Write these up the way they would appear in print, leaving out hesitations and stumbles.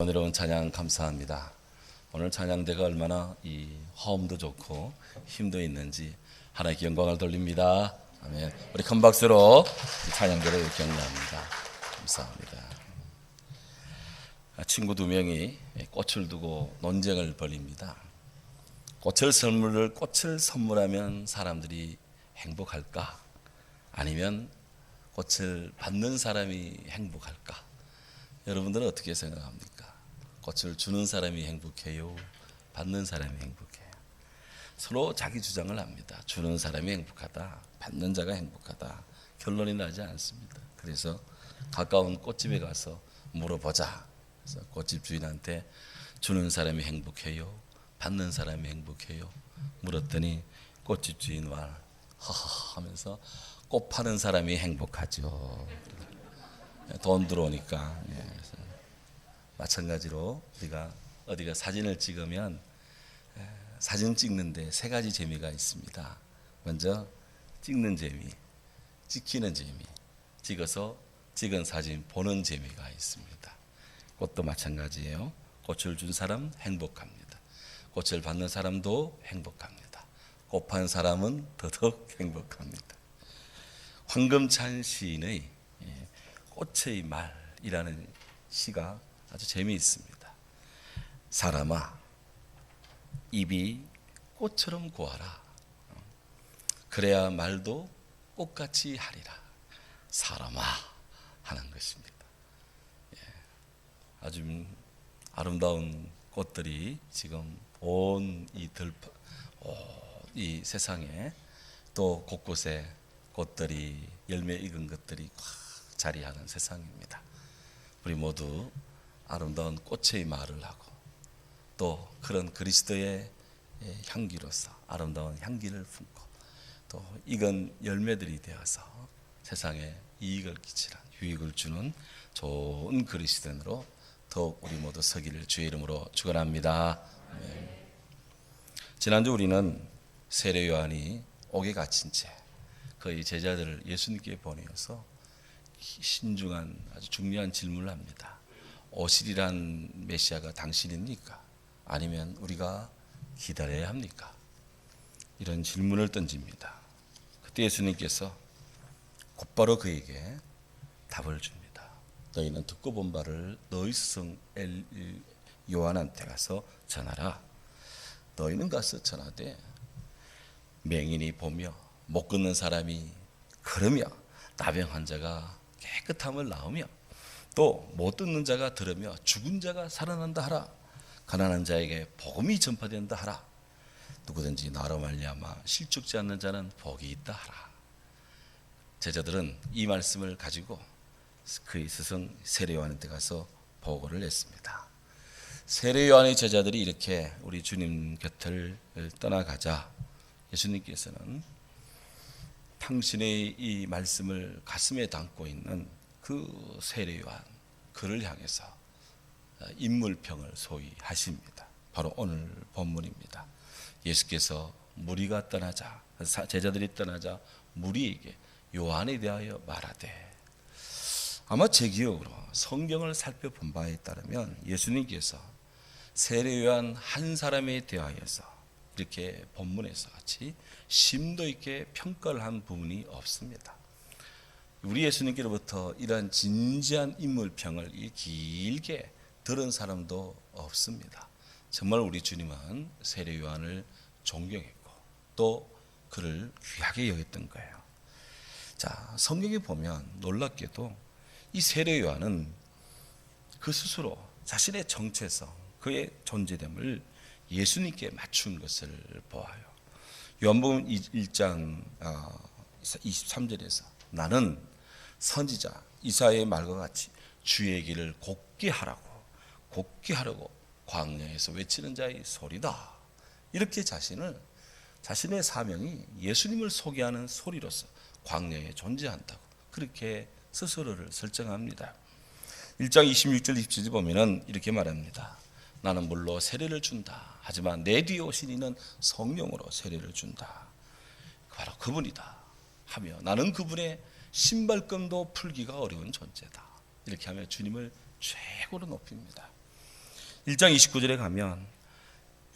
여러분 찬양 감사합니다. 오늘 찬양대가 얼마나 이 화음도 좋고 힘도 있는지 하나님께 영광을 돌립니다. 아멘. 우리 큰 박수로 이 찬양대를 격려합니다. 감사합니다. 친구 두 명이 꽃을 두고 논쟁을 벌입니다. 꽃을 선물하면 사람들이 행복할까? 아니면 꽃을 받는 사람이 행복할까? 여러분들은 어떻게 생각합니까? 꽃을 주는 사람이 행복해요? 받는 사람이 행복해요? 서로 자기 주장을 합니다. 주는 사람이 행복하다, 받는 자가 행복하다. 결론이 나지 않습니다. 그래서 가까운 꽃집에 가서 물어보자. 그래서 꽃집 주인한테 주는 사람이 행복해요? 받는 사람이 행복해요? 물었더니 꽃집 주인 말 하하 하면서 꽃 파는 사람이 행복하죠. 돈 들어오니까. 마찬가지로 우리가 어디가 사진을 찍으면 사진 찍는데 세 가지 재미가 있습니다. 먼저 찍는 재미, 찍히는 재미, 찍어서 찍은 사진 보는 재미가 있습니다. 꽃도 마찬가지예요. 꽃을 준 사람 행복합니다. 꽃을 받는 사람도 행복합니다. 꽃 판 사람은 더더욱 행복합니다. 황금찬 시인의 꽃의 말이라는 시가 아주 재미있습니다. 사람아, 입이 꽃처럼 고하라. 그래야 말도 꽃같이 하리라. 사람아 하는 것입니다. 아주 아름다운 꽃들이 지금 온 이 세상에 또 곳곳에 꽃들이 열매 익은 것들이 꽉 자리하는 세상입니다. 우리 모두 아름다운 꽃의 말을 하고 또 그런 그리스도의 향기로서 아름다운 향기를 품고 또 익은 열매들이 되어서 세상에 이익을 끼치는 유익을 주는 좋은 그리스도인으로 더욱 우리 모두 서기를 주의 이름으로 축원합니다. 지난주 우리는 세례 요한이 옥에 갇힌 채 그의 제자들을 예수님께 보내어서 신중한 아주 중요한 질문을 합니다. 오시리란 메시아가 당신입니까? 아니면 우리가 기다려야 합니까? 이런 질문을 던집니다. 그때 예수님께서 곧바로 그에게 답을 줍니다. 너희는 듣고 본 바를 너희 스승 요한한테 가서 전하라. 너희는 가서 전하되 맹인이 보며 못 걷는 사람이 걸으며 나병 환자가 깨끗함을 낳으며 또 못 듣는 자가 들으며 죽은 자가 살아난다 하라. 가난한 자에게 복음이 전파된다 하라. 누구든지 나로 말미암아 실족지 않는 자는 복이 있다 하라. 제자들은 이 말씀을 가지고 그의 스승 세례 요한한테 가서 보고를 했습니다. 세례 요한의 제자들이 이렇게 우리 주님 곁을 떠나가자 예수님께서는 당신의 이 말씀을 가슴에 담고 있는 그 세례 요한 그를 향해서 인물평을 소위 하십니다. 바로 오늘 본문입니다. 예수께서 무리가 떠나자 제자들이 떠나자 무리에게 요한에 대하여 말하되 아마 제 기억으로 성경을 살펴본 바에 따르면 예수님께서 세례 요한 한 사람에 대하여서 이렇게 본문에서 같이 심도 있게 평가를 한 부분이 없습니다. 우리 예수님께로부터 이러한 진지한 인물평을 길게 들은 사람도 없습니다. 정말 우리 주님은 세례 요한을 존경했고 또 그를 귀하게 여겼던 거예요. 자, 성경에 보면 놀랍게도 이 세례 요한은 그 스스로 자신의 정체성, 그의 존재됨을 예수님께 맞춘 것을 보아요. 요한복음 1장 23절에서 나는 선지자 이사야의 말과 같이 주의 길을 곧게 하라고 광야에서 외치는 자의 소리다. 이렇게 자신의 사명이 예수님을 소개하는 소리로서 광야에 존재한다고 그렇게 스스로를 설정합니다. 1장 26절 27절 보면은 이렇게 말합니다. 나는 물로 세례를 준다. 하지만 내 뒤에 오신 이는 성령으로 세례를 준다. 바로 그분이다 하며 나는 그분의 신발끈도 풀기가 어려운 존재다. 이렇게 하며 주님을 최고로 높입니다. 1장 29절에 가면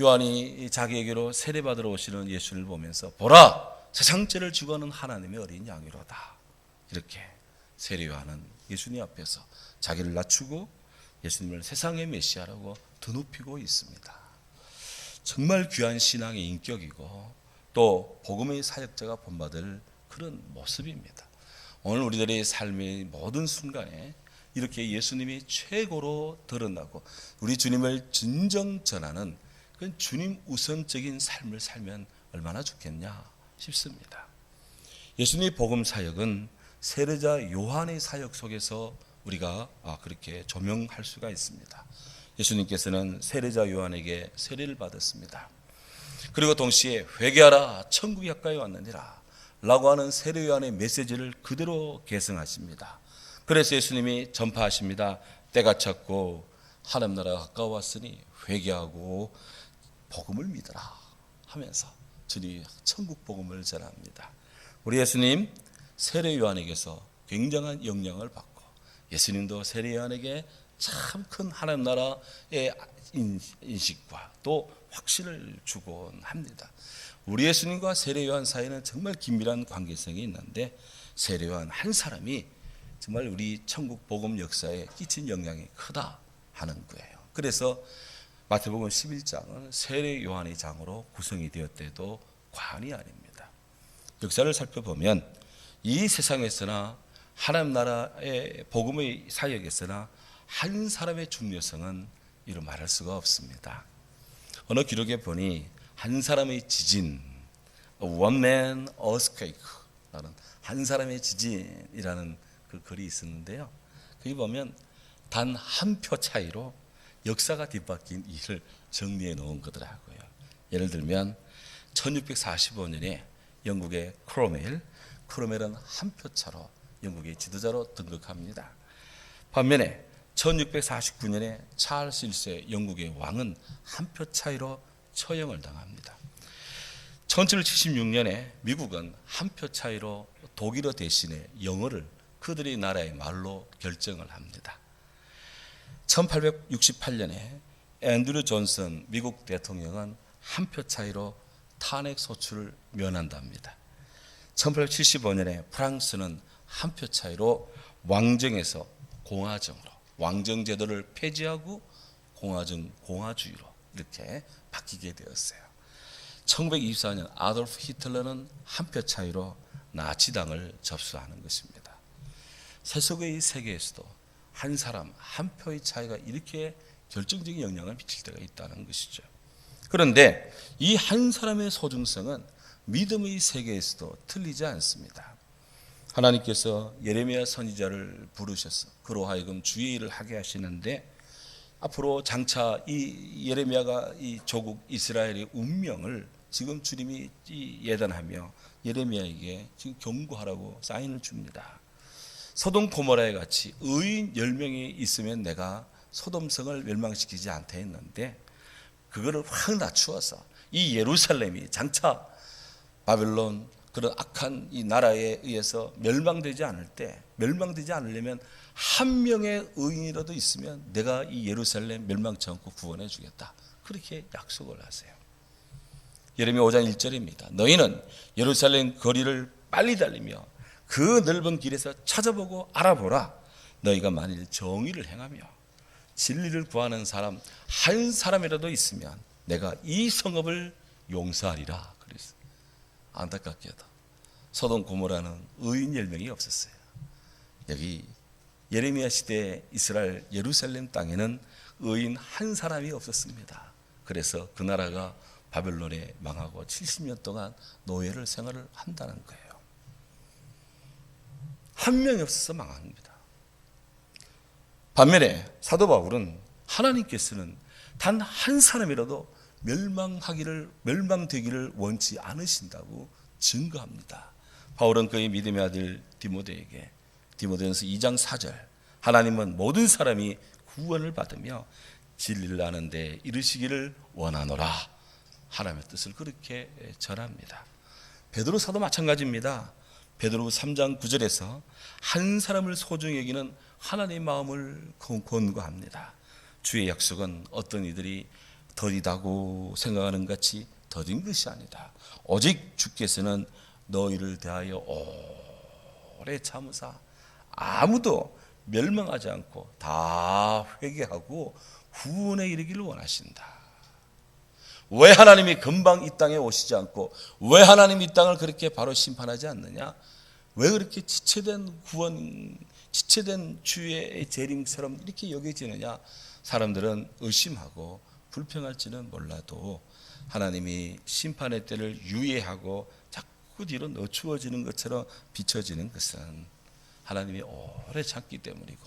요한이 자기에게로 세례받으러 오시는 예수를 보면서 보라, 세상죄를 지고 하는 하나님의 어린 양이로다. 이렇게 세례 요한은 예수님 앞에서 자기를 낮추고 예수님을 세상의 메시아라고 드높이고 있습니다. 정말 귀한 신앙의 인격이고 또 복음의 사역자가 본받을 그런 모습입니다. 오늘 우리들의 삶의 모든 순간에 이렇게 예수님이 최고로 드러나고 우리 주님을 진정 전하는 그 주님 우선적인 삶을 살면 얼마나 좋겠냐 싶습니다. 예수님의 복음 사역은 세례자 요한의 사역 속에서 우리가 그렇게 조명할 수가 있습니다. 예수님께서는 세례자 요한에게 세례를 받았습니다. 그리고 동시에 회개하라, 천국이 가까이 왔느니라 라고 하는 세례 요한의 메시지를 그대로 계승하십니다. 그래서 예수님이 전파하십니다. 때가 찼고 하나님 나라가 가까웠으니 회개하고 복음을 믿으라 하면서 주님 천국 복음을 전합니다. 우리 예수님 세례 요한에게서 굉장한 영향을 받고 예수님도 세례 요한에게 참 큰 하나님 나라의 인식과 또 확신을 주곤 합니다. 우리 예수님과 세례 요한 사이에는 정말 긴밀한 관계성이 있는데 세례 요한 한 사람이 정말 우리 천국 복음 역사에 끼친 영향이 크다 하는 거예요. 그래서 마태복음 11장은 세례 요한의 장으로 구성이 되었대도 과언이 아닙니다. 역사를 살펴보면 이 세상에서나 하나님 나라의 복음의 사역에서나 한 사람의 중요성은 이루 말할 수가 없습니다. 어느 기록에 보니 한 사람의 지진, one man earthquake라는 한 사람의 지진이라는 그 글이 있었는데요. 거기 보면 단 한 표 차이로 역사가 뒤바뀐 일을 정리해 놓은 거더라고요. 예를 들면 1645년에 영국의 크로멜은 한 표 차로 영국의 지도자로 등극합니다. 반면에 1649년에 찰스 1세 영국의 왕은 한 표 차이로 처형을 당합니다. 1776년에 미국은 한 표 차이로 독일어 대신에 영어를 그들의 나라의 말로 결정을 합니다. 1868년에 앤드류 존슨 미국 대통령은 한 표 차이로 탄핵 소추를 면한답니다. 1875년에 프랑스는 한 표 차이로 왕정에서 공화정으로 왕정 제도를 폐지하고 공화주의로 이렇게 바뀌게 되었어요. 1924년 아돌프 히틀러는 한 표 차이로 나치당을 접수하는 것입니다. 세속의 세계에서도 한 사람 한 표의 차이가 이렇게 결정적인 영향을 미칠 때가 있다는 것이죠. 그런데 이 한 사람의 소중성은 믿음의 세계에서도 틀리지 않습니다. 하나님께서 예레미야 선지자를 부르셔서 그로 하여금 주의 일을 하게 하시는데 앞으로 장차 이 예레미야가 이 조국 이스라엘의 운명을 지금 주님이 예단하며 예레미야에게 지금 경고하라고 사인을 줍니다. 소돔 고모라에 같이 의인 10명이 있으면 내가 소돔성을 멸망시키지 않다 했는데 그거를 확 낮추어서 이 예루살렘이 장차 바벨론 그런 악한 이 나라에 의해서 멸망되지 않으려면 한 명의 의인이라도 있으면 내가 이 예루살렘 멸망치 않고 구원해 주겠다. 그렇게 약속을 하세요. 예레미야 5장 1절입니다. 너희는 예루살렘 거리를 빨리 달리며 그 넓은 길에서 찾아보고 알아보라. 너희가 만일 정의를 행하며 진리를 구하는 사람 한 사람이라도 있으면 내가 이 성읍을 용서하리라. 그랬어요. 안타깝게도 소돔 고모라는 의인 10명이 없었어요. 여기 예레미야 시대의 이스라엘 예루살렘 땅에는 의인 한 사람이 없었습니다. 그래서 그 나라가 바벨론에 망하고 70년 동안 노예를 생활을 한다는 거예요. 한 명이 없어서 망합니다. 반면에 사도 바울은 하나님께서는 단 한 사람이라도 멸망되기를 원치 않으신다고 증거합니다. 바울은 그의 믿음의 아들 디모데에게 디모데전서 2장 4절 하나님은 모든 사람이 구원을 받으며 진리를 아는 데 이르시기를 원하노라 하나님의 뜻을 그렇게 전합니다. 베드로 사도 마찬가지입니다. 베드로 3장 9절에서 한 사람을 소중히 여기는 하나님의 마음을 권고합니다. 주의 약속은 어떤 이들이 더디다고 생각하는 같이 더딘 것이 아니다. 오직 주께서는 너희를 대하여 오래 참으사 아무도 멸망하지 않고 다 회개하고 구원에 이르기를 원하신다. 왜 하나님이 금방 이 땅에 오시지 않고 왜 하나님이 이 땅을 그렇게 바로 심판하지 않느냐? 왜 그렇게 지체된 구원, 지체된 주의 재림처럼 이렇게 여겨지느냐? 사람들은 의심하고 불평할지는 몰라도 하나님이 심판의 때를 유예하고 자꾸 뒤로 늦추어지는 것처럼 비춰지는 것은 하나님이 오래 참기 때문이고,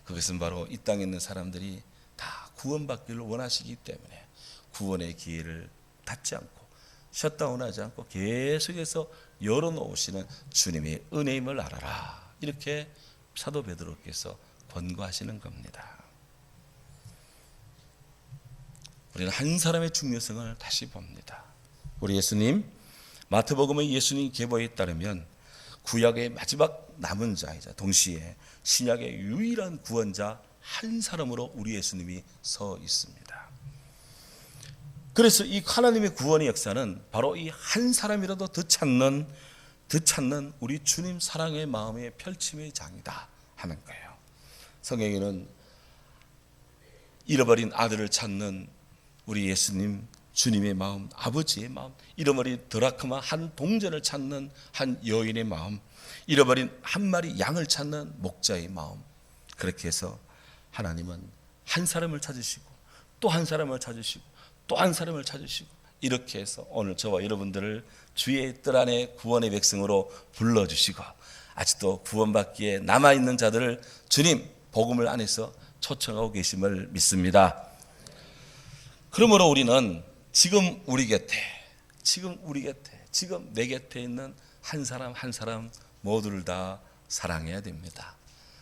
그것은 바로 이 땅에 있는 사람들이 다 구원받기를 원하시기 때문에 구원의 기회를 닫지 않고 셧다운하지 않고 계속해서 열어놓으시는 주님의 은혜임을 알아라, 이렇게 사도 베드로께서 권고하시는 겁니다. 우리는 한 사람의 중요성을 다시 봅니다. 우리 예수님, 마태복음의 예수님 계보에 따르면 구약의 마지막 남은 자이자 동시에 신약의 유일한 구원자 한 사람으로 우리 예수님이 서 있습니다. 그래서 이 하나님의 구원의 역사는 바로 이 한 사람이라도 더 찾는 우리 주님 사랑의 마음의 펼침의 장이다 하는 거예요. 성경에는 잃어버린 아들을 찾는 우리 예수님, 주님의 마음, 아버지의 마음, 잃어버린 드라크마 한 동전을 찾는 한 여인의 마음, 잃어버린 한 마리 양을 찾는 목자의 마음, 그렇게 해서 하나님은 한 사람을 찾으시고 또 한 사람을 찾으시고 또 한 사람을 찾으시고, 이렇게 해서 오늘 저와 여러분들을 주의 뜰 안에 구원의 백성으로 불러주시고 아직도 구원받기에 남아있는 자들을 주님 복음을 안에서 초청하고 계심을 믿습니다. 그러므로 우리는 지금 우리 곁에, 지금 내 곁에 있는 한 사람 한 사람 모두를 다 사랑해야 됩니다.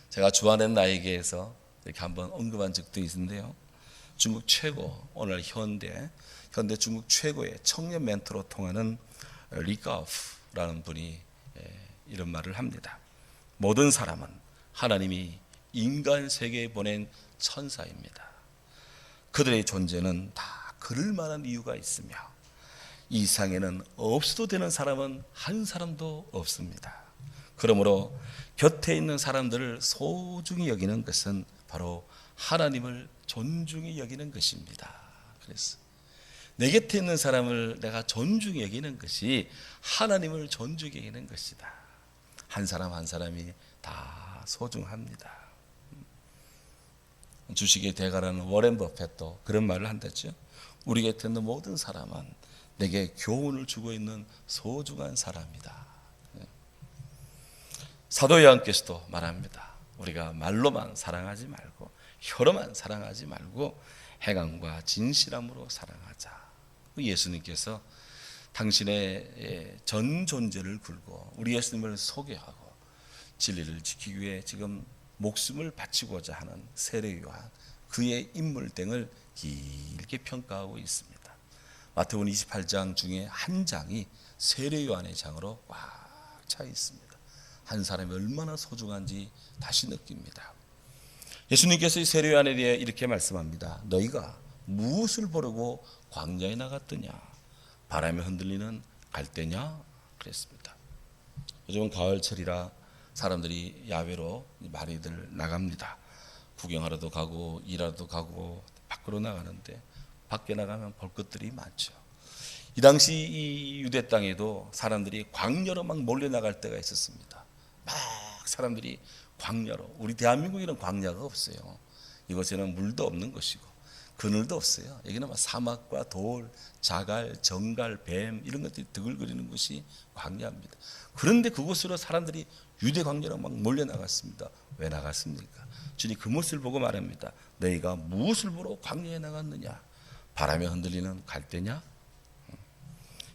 제가 주안의 나에게에서 이렇게 한번 언급한 적도 있는데요. 중국 최고, 오늘 현대 중국 최고의 청년 멘토로 통하는 리카오프라는 분이 이런 말을 합니다. 모든 사람은 하나님이 인간 세계에 보낸 천사입니다. 그들의 존재는 다 그럴 만한 이유가 있으며 이 세상에는 없어도 되는 사람은 한 사람도 없습니다. 그러므로 곁에 있는 사람들을 소중히 여기는 것은 바로 하나님을 존중히 여기는 것입니다. 그래서 내 곁에 있는 사람을 내가 존중히 여기는 것이 하나님을 존중히 여기는 것이다. 한 사람 한 사람이 다 소중합니다. 주식의 대가라는 워렌 버핏도 그런 말을 한다죠. 우리 곁에 있는 모든 사람은 내게 교훈을 주고 있는 소중한 사람이다. 사도 요한께서도 말합니다. 우리가 말로만 사랑하지 말고 혀로만 사랑하지 말고 행함과 진실함으로 사랑하자. 예수님께서 당신의 전 존재를 걸고 우리 예수님을 소개하고 진리를 지키기 위해 지금 목숨을 바치고자 하는 세례 요한, 그의 인물 등을 길게 평가하고 있습니다. 마태복음 28장 중에 한 장이 세례 요한의 장으로 꽉 차 있습니다. 한 사람이 얼마나 소중한지 다시 느낍니다. 예수님께서 이 세례 요한에 대해 이렇게 말씀합니다. 너희가 무엇을 보려고 광야에 나갔더냐? 바람에 흔들리는 갈대냐? 그랬습니다. 요즘은 가을철이라 사람들이 야외로 많이들 나갑니다. 구경하러도 가고 일하러도 가고 밖으로 나가는데 밖에 나가면 볼 것들이 많죠. 이 당시 이 유대 땅에도 사람들이 광야로 막 몰려 나갈 때가 있었습니다. 막 사람들이 광야로, 우리 대한민국에는 광야가 없어요. 이곳에는 물도 없는 것이고 그늘도 없어요. 여기는 막 사막과 돌, 자갈, 정갈, 뱀 이런 것들이 드글거리는 곳이 광야입니다. 그런데 그곳으로 사람들이 유대 광야로 막 몰려 나갔습니다. 왜 나갔습니까? 주님 그 모습을 보고 말합니다. 너희가 무엇을 보러 광야에 나갔느냐? 바람에 흔들리는 갈대냐?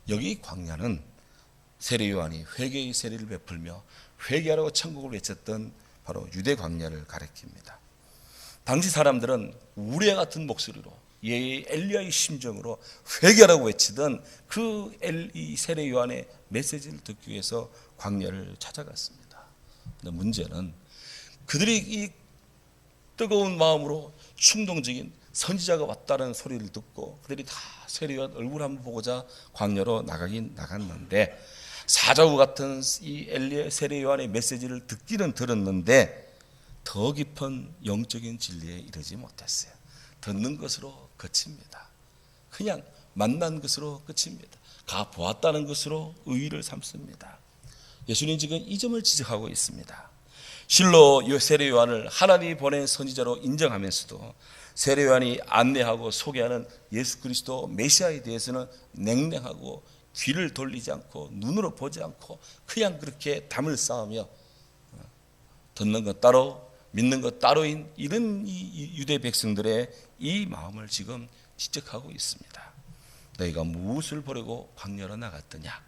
여기 광야는 세례 요한이 회개의 세례를 베풀며 회개하라고 천국을 외쳤던 바로 유대 광야를 가리킵니다. 당시 사람들은 우레 같은 목소리로 엘리야의 심정으로 회개하라고 외치던 그 세례 요한의 메시지를 듣기 위해서 광야를 찾아갔습니다. 근데 문제는 그들이 이 뜨거운 마음으로 충동적인 선지자가 왔다는 소리를 듣고 그들이 다 세례요한 얼굴 한번 보고자 광야로 나가긴 나갔는데 사자우 같은 이 엘리야 세례요한의 메시지를 듣기는 들었는데 더 깊은 영적인 진리에 이르지 못했어요. 듣는 것으로 그칩니다. 그냥 만난 것으로 그칩니다. 가 보았다는 것으로 의의를 삼습니다. 예수님 지금 이 점을 지적하고 있습니다. 실로 세례 요한을 하나님이 보낸 선지자로 인정하면서도 세례 요한이 안내하고 소개하는 예수 그리스도 메시아에 대해서는 냉랭하고 귀를 돌리지 않고 눈으로 보지 않고 그냥 그렇게 담을 쌓으며 듣는 것 따로 믿는 것 따로인 이런 유대 백성들의 이 마음을 지금 지적하고 있습니다. 너희가 무엇을 보려고 광야로 나갔더냐?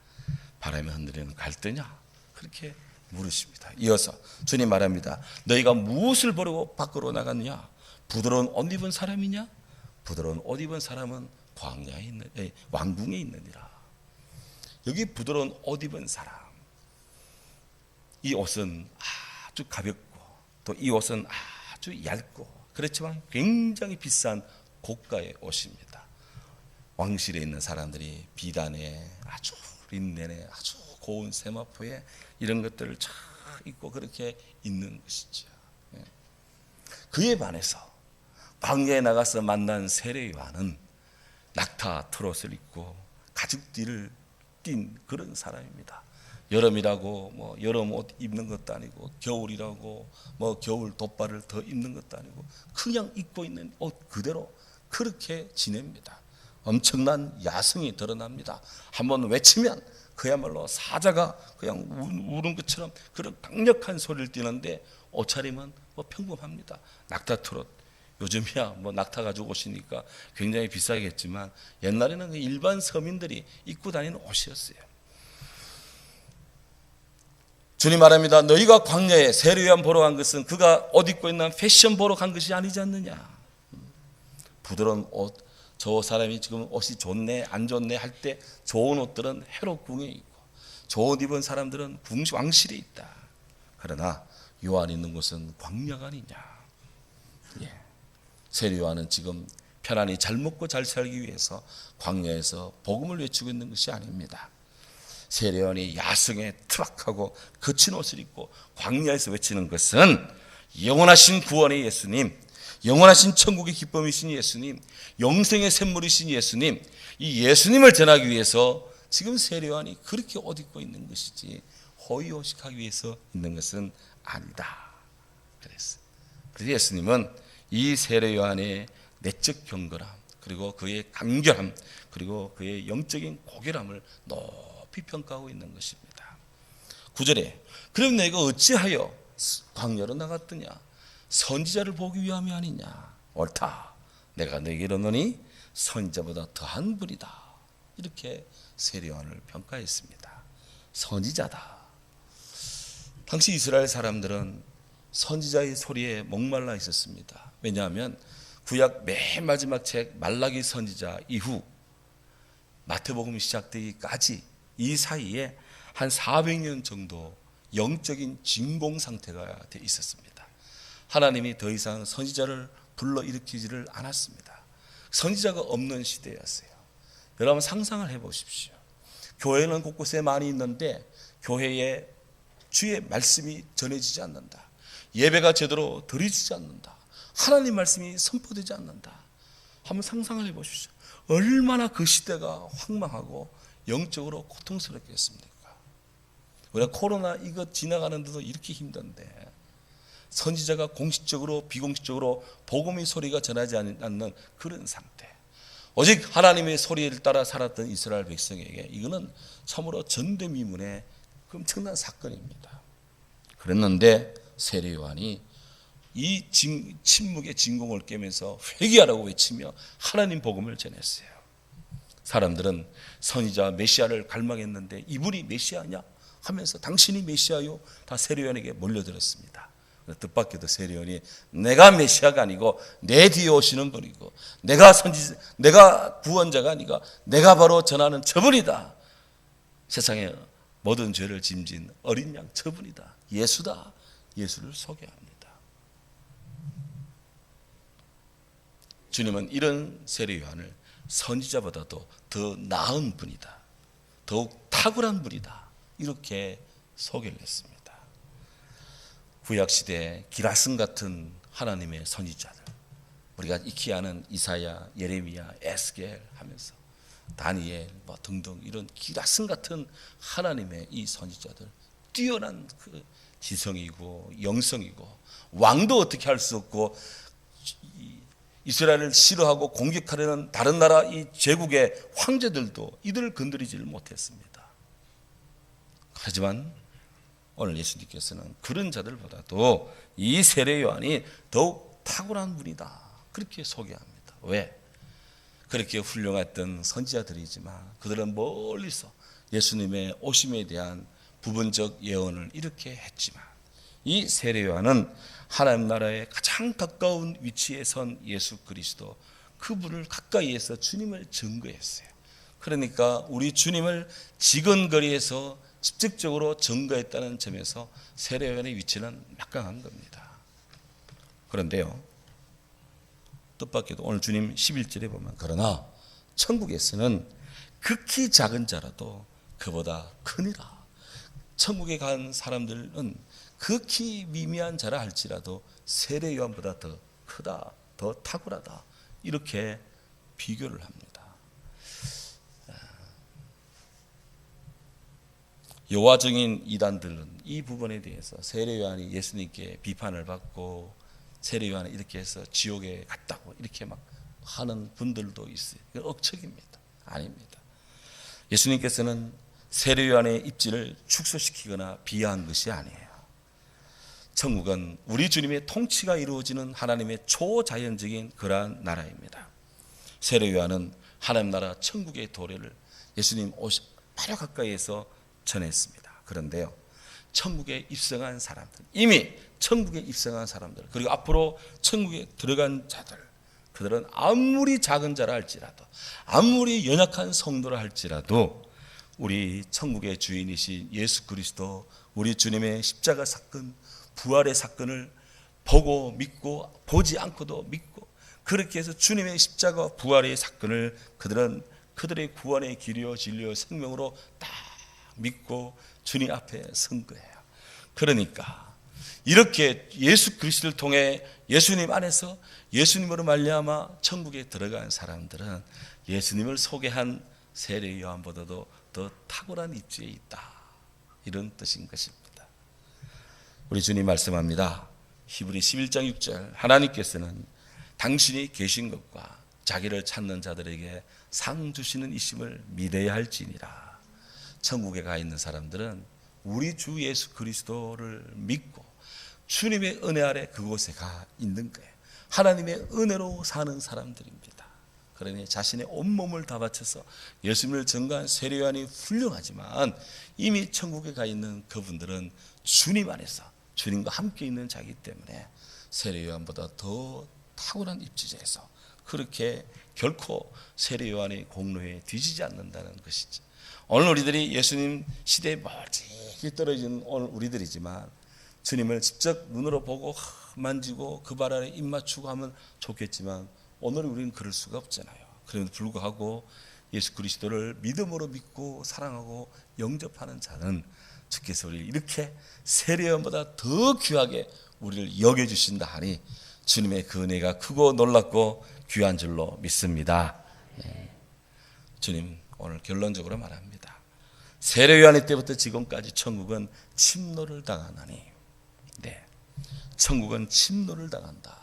바람에 흔들리는 갈대냐? 그렇게 물으십니다. 이어서 주님 말합니다. 너희가 무엇을 보려고 밖으로 나갔느냐? 부드러운 옷 입은 사람이냐? 부드러운 옷 입은 사람은 광야에 있는 왕궁에 있느니라. 여기 부드러운 옷 입은 사람, 이 옷은 아주 가볍고 또 이 옷은 아주 얇고 그렇지만 굉장히 비싼 고가의 옷입니다. 왕실에 있는 사람들이 비단에 아주 린넨에 아주 고운 세마포에 이런 것들을 쫙 입고 그렇게 있는 것이죠. 그에 반해서 광야에 나가서 만난 세례 요한은 낙타 트롯을 입고 가죽띠를 띤 그런 사람입니다. 여름이라고 뭐 여름 옷 입는 것도 아니고 겨울이라고 뭐 겨울 돗발을 더 입는 것도 아니고 그냥 입고 있는 옷 그대로 그렇게 지냅니다. 엄청난 야성이 드러납니다. 한번 외치면 그야말로 사자가 그냥 우는 것처럼 그런 강력한 소리를 띠는데 옷차림은 뭐 평범합니다. 낙타 트롯, 요즘이야 뭐 낙타 가지고 오시니까 굉장히 비싸겠지만 옛날에는 일반 서민들이 입고 다니는 옷이었어요. 주님 말합니다. 너희가 광야에 세례 요한 보러 간 것은 그가 옷 입고 있는 패션 보러 간 것이 아니지 않느냐. 부드러운 옷, 저 사람이 지금 옷이 좋네 안 좋네 할 때 좋은 옷들은 헤롯 궁에 있고 좋은 옷 입은 사람들은 왕실에 있다. 그러나 요한 있는 곳은 광야가 아니냐. 세례 요한은 지금 편안히 잘 먹고 잘 살기 위해서 광야에서 복음을 외치고 있는 것이 아닙니다. 세례 요한이 야성에 투박하고 거친 옷을 입고 광야에서 외치는 것은 영원하신 구원의 예수님, 영원하신 천국의 기쁨이신 예수님, 영생의 샘물이신 예수님, 이 예수님을 전하기 위해서 지금 세례 요한이 그렇게 옷 입고 있는 것이지 호의호식하기 위해서 있는 것은 아니다. 그래서 예수님은 이 세례 요한의 내적 경건함 그리고 그의 간결함 그리고 그의 영적인 고결함을 높이 평가하고 있는 것입니다. 9절에 그럼 내가 어찌하여 광야로 나갔더냐? 선지자를 보기 위함이 아니냐? 옳다. 내가 너에게 이르노니 선지자보다 더한 분이다. 이렇게 세례 요한을 평가했습니다. 선지자다. 당시 이스라엘 사람들은 선지자의 소리에 목말라 있었습니다. 왜냐하면 구약 맨 마지막 책 말라기 선지자 이후 마태복음이 시작되기까지 이 사이에 한 400년 정도 영적인 진공 상태가 돼 있었습니다. 하나님이 더 이상 선지자를 불러일으키지를 않았습니다. 선지자가 없는 시대였어요. 여러분 상상을 해보십시오. 교회는 곳곳에 많이 있는데 교회에 주의 말씀이 전해지지 않는다. 예배가 제대로 드려지지 않는다. 하나님 말씀이 선포되지 않는다. 한번 상상을 해보십시오. 얼마나 그 시대가 황망하고 영적으로 고통스럽겠습니까? 우리가 코로나 이거 지나가는데도 이렇게 힘든데 선지자가 공식적으로 비공식적으로 복음의 소리가 전하지 않는 그런 상태. 오직 하나님의 소리를 따라 살았던 이스라엘 백성에게 이거는 참으로 전대미문의 엄청난 사건입니다. 그랬는데 세례 요한이 이 침묵의 진공을 깨면서 회개하라고 외치며 하나님 복음을 전했어요. 사람들은 선지자 메시아를 갈망했는데 이분이 메시아냐 하면서 당신이 메시아요? 다 세례 요한에게 몰려들었습니다. 뜻밖에도 세례 요한이 내가 메시아가 아니고 내 뒤에 오시는 분이고 내가 구원자가 아니고 내가 바로 전하는 저분이다. 세상에 모든 죄를 짐진 어린 양 저분이다. 예수다. 예수를 소개합니다. 주님은 이런 세례 요한을 선지자보다도 더 나은 분이다, 더욱 탁월한 분이다, 이렇게 소개를 했습니다. 구약시대에 기라슨 같은 하나님의 선지자들, 우리가 익히 아는 이사야, 예레미야, 에스겔 하면서 다니엘 등등 이런 기라슨 같은 하나님의 이 선지자들, 뛰어난 그 지성이고 영성이고, 왕도 어떻게 할 수 없고 이스라엘을 싫어하고 공격하려는 다른 나라 이 제국의 황제들도 이들을 건드리지를 못했습니다. 하지만 오늘 예수님께서는 그런 자들보다도 이 세례 요한이 더욱 탁월한 분이다, 그렇게 소개합니다. 왜? 그렇게 훌륭했던 선지자들이지만 그들은 멀리서 예수님의 오심에 대한 부분적 예언을 이렇게 했지만, 이 세례 요한은 하나님 나라에 가장 가까운 위치에 선 예수 그리스도, 그분을 가까이에서 주님을 증거했어요. 그러니까 우리 주님을 지근거리에서 직접적으로 증거했다는 점에서 세례 요한의 위치는 막강한 겁니다. 그런데요, 뜻밖에도 오늘 주님 11절에 보면, 그러나 천국에서는 극히 작은 자라도 그보다 크니라. 천국에 간 사람들은 극히 미미한 자라 할지라도 세례 요한보다 더 크다, 더 탁월하다, 이렇게 비교를 합니다. 여호와 증인 이단들은 이 부분에 대해서 세례 요한이 예수님께 비판을 받고 세례 요한이 이렇게 해서 지옥에 갔다고 이렇게 막 하는 분들도 있어요. 억측입니다. 아닙니다. 예수님께서는 세례 요한의 입지를 축소시키거나 비하한 것이 아니에요. 천국은 우리 주님의 통치가 이루어지는 하나님의 초자연적인 그러한 나라입니다. 세례 요한은 하나님 나라 천국의 도래를 예수님 바로 가까이에서 전했습니다. 그런데요, 천국에 입성한 사람들, 이미 천국에 입성한 사람들, 그리고 앞으로 천국에 들어간 자들, 그들은 아무리 작은 자라 할지라도, 아무리 연약한 성도라 할지라도 우리 천국의 주인이신 예수 그리스도, 우리 주님의 십자가 사건, 부활의 사건을 보고 믿고, 보지 않고도 믿고, 그렇게 해서 주님의 십자가 부활의 사건을 그들은 그들의 구원의 길이요 진리요 생명으로 딱 믿고 주님 앞에 선 거예요. 그러니까 이렇게 예수 그리스도를 통해 예수님 안에서 예수님으로 말미암아 천국에 들어간 사람들은 예수님을 소개한 세례 요한보다도 더 탁월한 입지에 있다, 이런 뜻인 것입니다. 우리 주님 말씀합니다. 히브리 11장 6절, 하나님께서는 당신이 계신 것과 자기를 찾는 자들에게 상 주시는 이심을 믿어야 할지니라. 천국에 가 있는 사람들은 우리 주 예수 그리스도를 믿고 주님의 은혜 아래 그곳에 가 있는 거예요. 하나님의 은혜로 사는 사람들입니다. 그러니 자신의 온몸을 다 바쳐서 예수님을 증거한 세례 요한이 훌륭하지만 이미 천국에 가 있는 그분들은 주님 안에서 주님과 함께 있는 자이기 때문에 세례 요한보다 더 탁월한 입지에서 그렇게 결코 세례 요한의 공로에 뒤지지 않는다는 것이죠. 오늘 우리들이 예수님 시대에 멀찍이 떨어진 오늘 우리들이지만 주님을 직접 눈으로 보고 만지고 그 발 아래 입 맞추고 하면 좋겠지만 오늘 우리는 그럴 수가 없잖아요. 그럼에도 불구하고 예수 그리스도를 믿음으로 믿고 사랑하고 영접하는 자는 주께서 우리를 이렇게 세례 요한보다 더 귀하게 우리를 여겨주신다 하니 주님의 그 은혜가 크고 놀랍고 귀한 줄로 믿습니다. 주님 오늘 결론적으로 말합니다. 세례 요한의 때부터 지금까지 천국은 침노를 당하나니, 네, 천국은 침노를 당한다.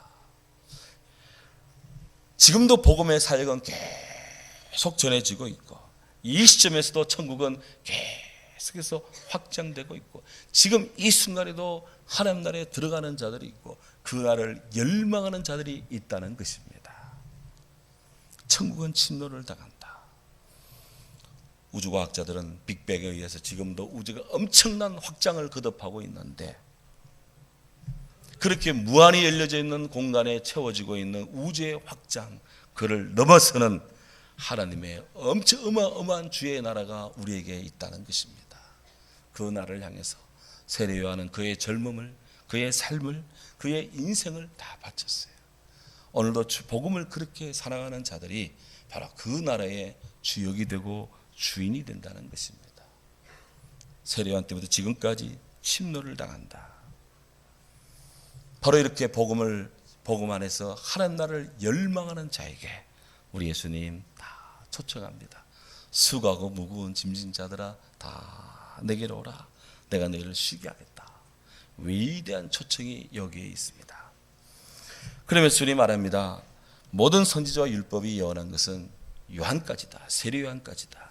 지금도 복음의 사역은 계속 전해지고 있고 이 시점에서도 천국은 계속해서 확장되고 있고 지금 이 순간에도 하나님 나라에 들어가는 자들이 있고 그 나라를 열망하는 자들이 있다는 것입니다. 천국은 침노를 당한다. 우주과학자들은 빅뱅에 의해서 지금도 우주가 엄청난 확장을 거듭하고 있는데 그렇게 무한히 열려져 있는 공간에 채워지고 있는 우주의 확장, 그를 넘어서는 하나님의 엄청 어마어마한 주의 나라가 우리에게 있다는 것입니다. 그 나라를 향해서 세례 요한은 그의 젊음을, 그의 삶을, 그의 인생을 다 바쳤어요. 오늘도 복음을 그렇게 사랑하는 자들이 바로 그 나라의 주역이 되고 주인이 된다는 것입니다. 세례요한 때부터 지금까지 침노를 당한다. 바로 이렇게 복음 안에서 하나님 나라를 열망하는 자에게 우리 예수님 다 초청합니다. 수고하고 무거운 짐진 자들아 다 내게로 오라. 내가 너희를 쉬게 하겠다. 위대한 초청이 여기에 있습니다. 그러면서 주님 말합니다. 모든 선지자와 율법이 예언한 것은 요한까지다. 세례요한까지다.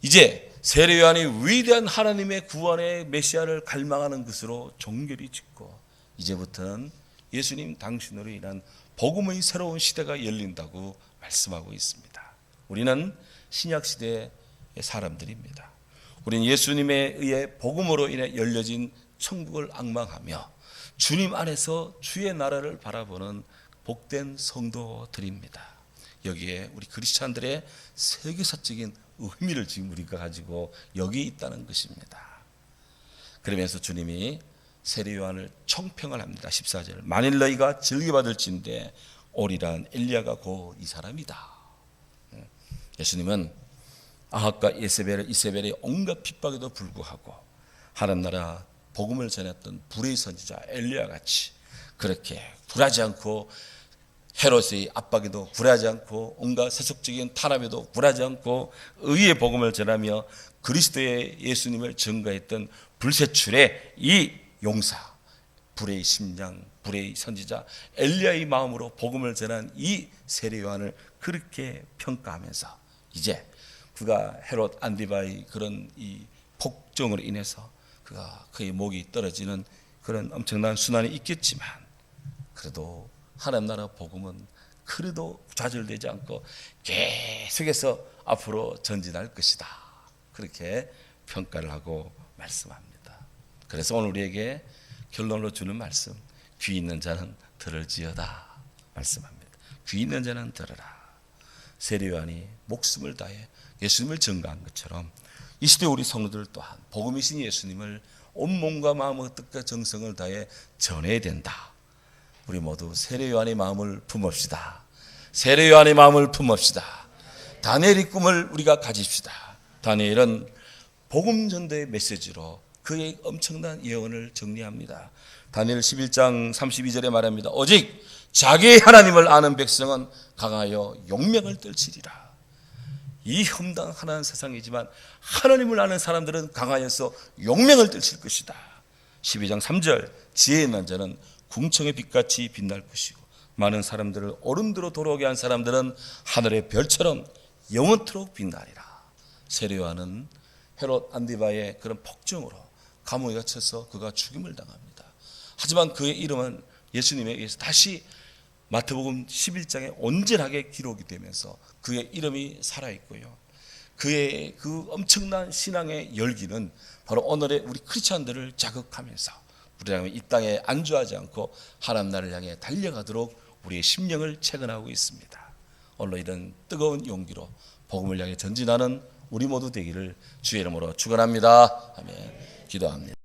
이제 세례요한이 위대한 하나님의 구원의 메시아를 갈망하는 것으로 종결이 짓고 이제부터는 예수님 당신으로 인한 복음의 새로운 시대가 열린다고 말씀하고 있습니다. 우리는 신약시대의 사람들입니다. 우리는 예수님에 의해 복음으로 인해 열려진 천국을 앙망하며 주님 안에서 주의 나라를 바라보는 복된 성도들입니다. 여기에 우리 크리스찬들의 세계사적인 의미를 지금 우리가 가지고 여기 있다는 것입니다. 그러면서 주님이 세례요한을 총평을 합니다. 14절 만일 너희가 즐겨받을진대 오리란 엘리야가 곧 이 사람이다. 예수님은 아합과 이세벨의 온갖 핍박에도 불구하고 하나님 나라 복음을 전했던 불의 선지자 엘리야같이 그렇게 굴하지 않고 헤롯의 압박에도 굴하지 않고 온갖 세속적인 탄압에도 굴하지 않고 의의 복음을 전하며 그리스도의 예수님을 증거했던 불세출의 이 용사, 불의 심장, 불의 선지자 엘리야의 마음으로 복음을 전한 이 세례요한을 그렇게 평가하면서 이제 그가 헤롯 안디바의 그런 이 폭정으로 인해서 그의 목이 떨어지는 그런 엄청난 순환이 있겠지만 그래도 하나님 나라 복음은 그래도 좌절되지 않고 계속해서 앞으로 전진할 것이다. 그렇게 평가를 하고 말씀합니다. 그래서 오늘 우리에게 결론으로 주는 말씀, 귀 있는 자는 들을지어다 말씀합니다. 귀 있는 자는 들으라. 세례요한이 목숨을 다해 예수님을 증거한 것처럼 이 시대 우리 성도들 또한 복음이신 예수님을 온몸과 마음과 뜻과 정성을 다해 전해야 된다. 우리 모두 세례요한의 마음을 품읍시다. 세례요한의 마음을 품읍시다. 다니엘의 꿈을 우리가 가집시다. 다니엘은 복음 전도의 메시지로 그의 엄청난 예언을 정리합니다. 다니엘 11장 32절에 말합니다. 오직 자기의 하나님을 아는 백성은 강하여 용명을 떨치리라. 이 험담하는 세상이지만 하나님을 아는 사람들은 강하여서 용명을 떨칠 것이다. 12장 3절 지혜 있는 자는 궁청의 빛같이 빛날 것이고 많은 사람들을 오른도로 돌아오게 한 사람들은 하늘의 별처럼 영원토록 빛나리라. 세례요한은 헤롯 안디바의 그런 폭정으로 감옥에 갇혀서 그가 죽임을 당합니다. 하지만 그의 이름은 예수님에 의해서 다시 마태복음 11장에 온전하게 기록이 되면서 그의 이름이 살아있고요. 그의 그 엄청난 신앙의 열기는 바로 오늘의 우리 크리스찬들을 자극하면서 우리라면 이 땅에 안주하지 않고 하나님 나라를 향해 달려가도록 우리의 심령을 채근하고 있습니다. 오늘 이런 뜨거운 용기로 복음을 향해 전진하는 우리 모두 되기를 주의 이름으로 축원합니다. 아멘. 기도합니다.